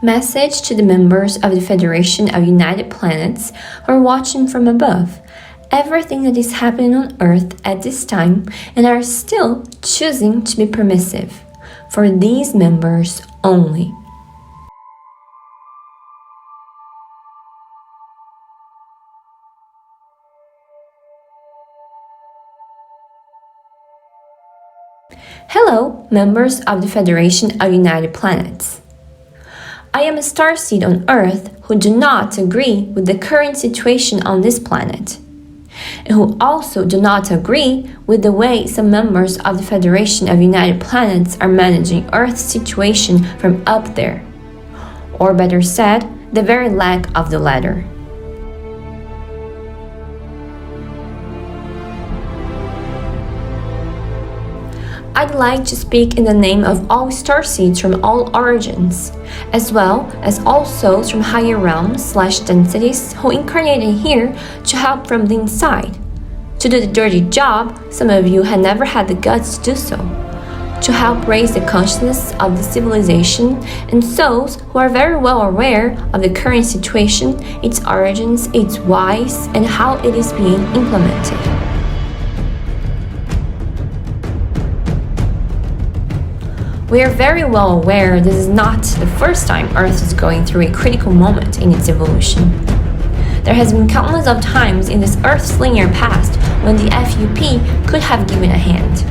Message to the members of the Federation of United Planets who are watching from above. Everything that is happening on Earth at this time and are still choosing to be permissive. For these members only. Hello, members of the Federation of United Planets. I am a starseed on Earth who do not agree with the current situation on this planet, and who also do not agree with the way some members of the Federation of United Planets are managing Earth's situation from up there, or better said, the very lack of the latter. I'd like to speak in the name of all starseeds from all origins, as well as all souls from higher realms/densities who incarnated here to help from the inside, to do the dirty job some of you had never had the guts to do so, to help raise the consciousness of the civilization and souls who are very well aware of the current situation, its origins, its whys, and how it is being implemented. We are very well aware this is not the first time Earth is going through a critical moment in its evolution. There has been countless of times in this Earth's linear past when the FUP could have given a hand.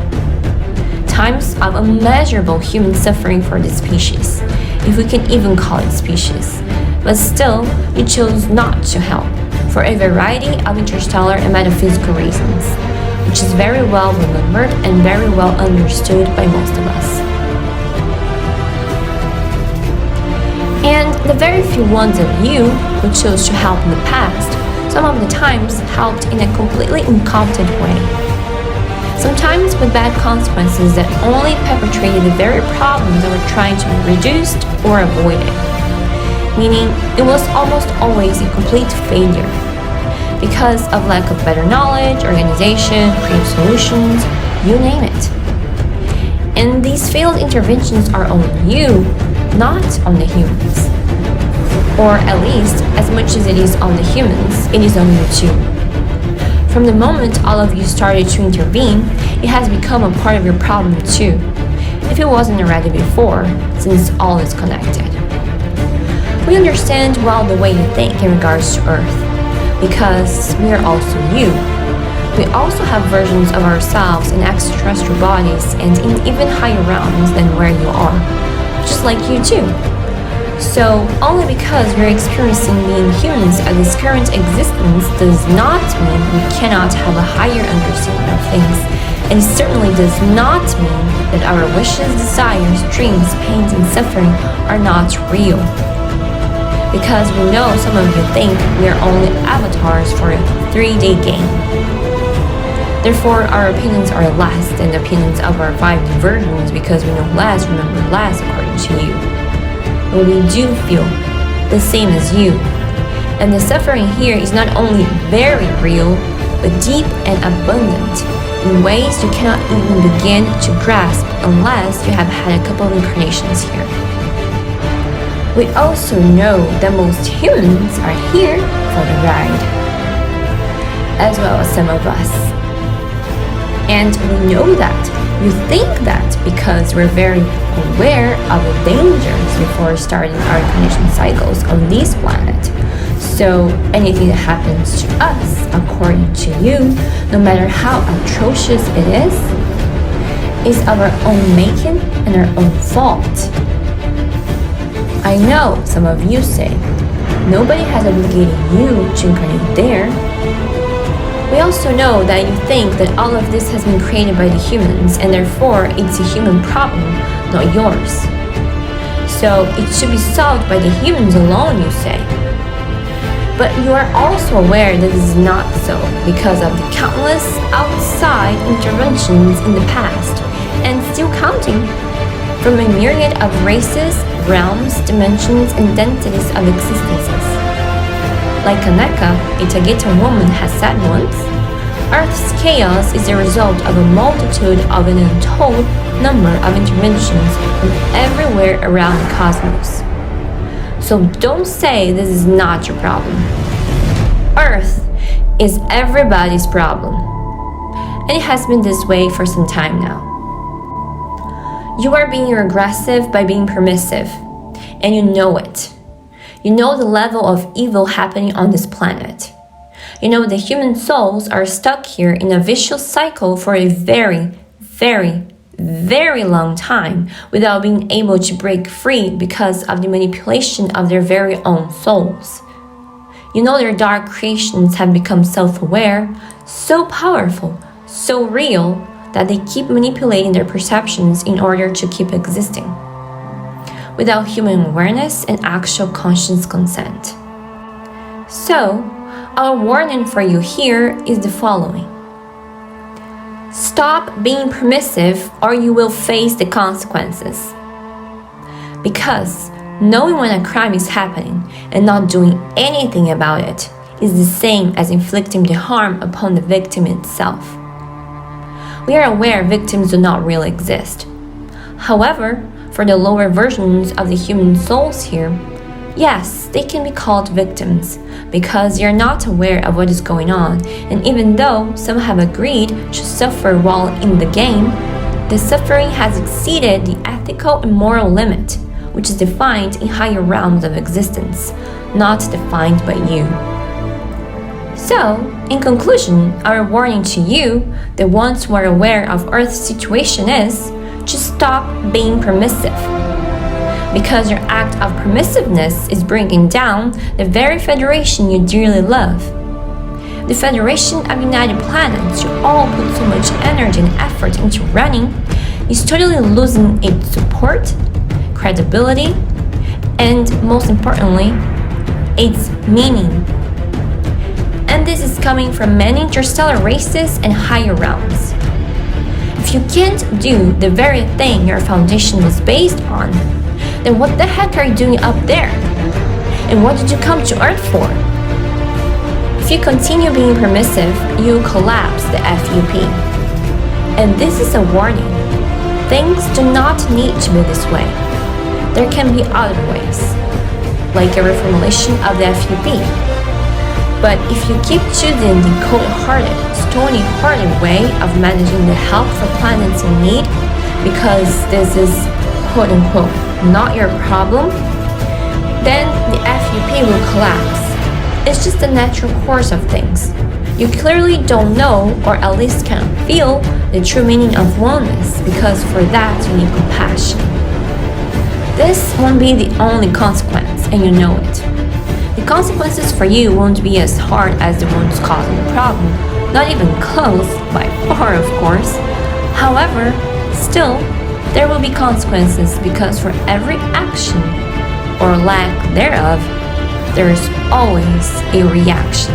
Times of immeasurable human suffering for this species, if we can even call it species, but still it chose not to help, for a variety of interstellar and metaphysical reasons, which is very well remembered and very well understood by most of us. And the very few ones of you who chose to help in the past, some of the times helped in a completely incompetent way. Sometimes with bad consequences that only perpetrated the very problems that were trying to be reduced or avoided. Meaning, it was almost always a complete failure because of lack of better knowledge, organization, creative solutions, you name it. And these failed interventions are on you, not on the humans. Or at least, as much as it is on the humans, it is on you too. From the moment all of you started to intervene, it has become a part of your problem too, if it wasn't already before, since all is connected. We understand well the way you think in regards to Earth, because we are also you. We also have versions of ourselves in extraterrestrial bodies and in even higher realms than where you are, just like you too. So, only because we're experiencing being humans at this current existence does not mean we cannot have a higher understanding of things, and it certainly does not mean that our wishes, desires, dreams, pains, and suffering are not real. Because we know some of you think we are only avatars for a 3-day game. Therefore, our opinions are less than the opinions of our 5D versions because we know less, remember less, according to you. But we do feel the same as you. And the suffering here is not only very real, but deep and abundant in ways you cannot even begin to grasp unless you have had a couple of incarnations here. We also know that most humans are here for the ride, as well as some of us. And we know that. You think that because we're very aware of the dangers before starting our incarnation cycles on this planet. So anything that happens to us, according to you, no matter how atrocious it is of our own making and our own fault. I know some of you say, nobody has obligated you to incarnate there. We also know that you think that all of this has been created by the humans and therefore it's a human problem, not yours. So it should be solved by the humans alone, you say. But you are also aware that this is not so because of the countless outside interventions in the past and still counting from a myriad of races, realms, dimensions, and densities of existences. Like Kaneka, a Tagetan woman, has said once, Earth's chaos is the result of a multitude of an untold number of interventions from everywhere around the cosmos. So don't say this is not your problem. Earth is everybody's problem. And it has been this way for some time now. You are being aggressive by being permissive, and you know it. You know the level of evil happening on this planet. You know the human souls are stuck here in a vicious cycle for a very, very, very long time without being able to break free because of the manipulation of their very own souls. You know their dark creations have become self-aware, so powerful, so real, that they keep manipulating their perceptions in order to keep existing, without human awareness and actual conscious consent. So, our warning for you here is the following. Stop being permissive or you will face the consequences. Because knowing when a crime is happening and not doing anything about it is the same as inflicting the harm upon the victim itself. We are aware victims do not really exist. However, for the lower versions of the human souls here, yes, they can be called victims because they are not aware of what is going on, and even though some have agreed to suffer while in the game, the suffering has exceeded the ethical and moral limit, which is defined in higher realms of existence, not defined by you. So, in conclusion, our warning to you, the ones who are aware of Earth's situation is to stop being permissive. Because your act of permissiveness is bringing down the very federation you dearly love. The Federation of United Planets you all put so much energy and effort into running is totally losing its support, credibility, and most importantly, its meaning. And this is coming from many interstellar races and higher realms. If you can't do the very thing your foundation was based on, then what the heck are you doing up there? And what did you come to Earth for? If you continue being permissive, you'll collapse the FUP. And this is a warning. Things do not need to be this way. There can be other ways, like a reformulation of the FUP. But if you keep choosing the cold-hearted, stony-hearted way of managing the help for planets in need, because this is quote-unquote not your problem, then the FUP will collapse. It's just the natural course of things. You clearly don't know, or at least can't feel, the true meaning of oneness, because for that you need compassion. This won't be the only consequence, and you know it. The consequences for you won't be as hard as the ones causing the problem, not even close, by far of course. However, still, there will be consequences because for every action, or lack thereof, there is always a reaction.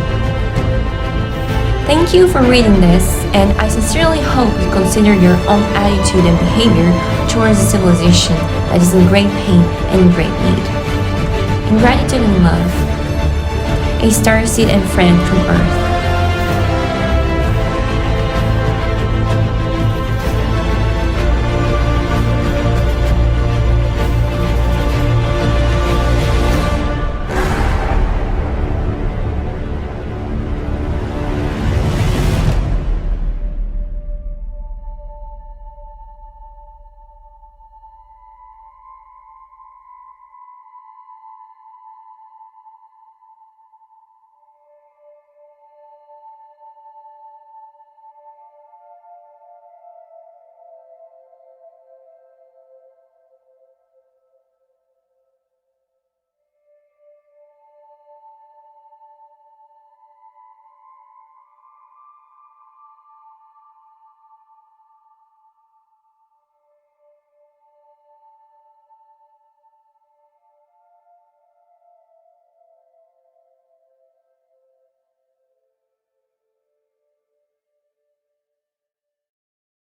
Thank you for reading this, and I sincerely hope you consider your own attitude and behavior towards a civilization that is in great pain and in great need. In gratitude and love, a starseed and friend from Earth.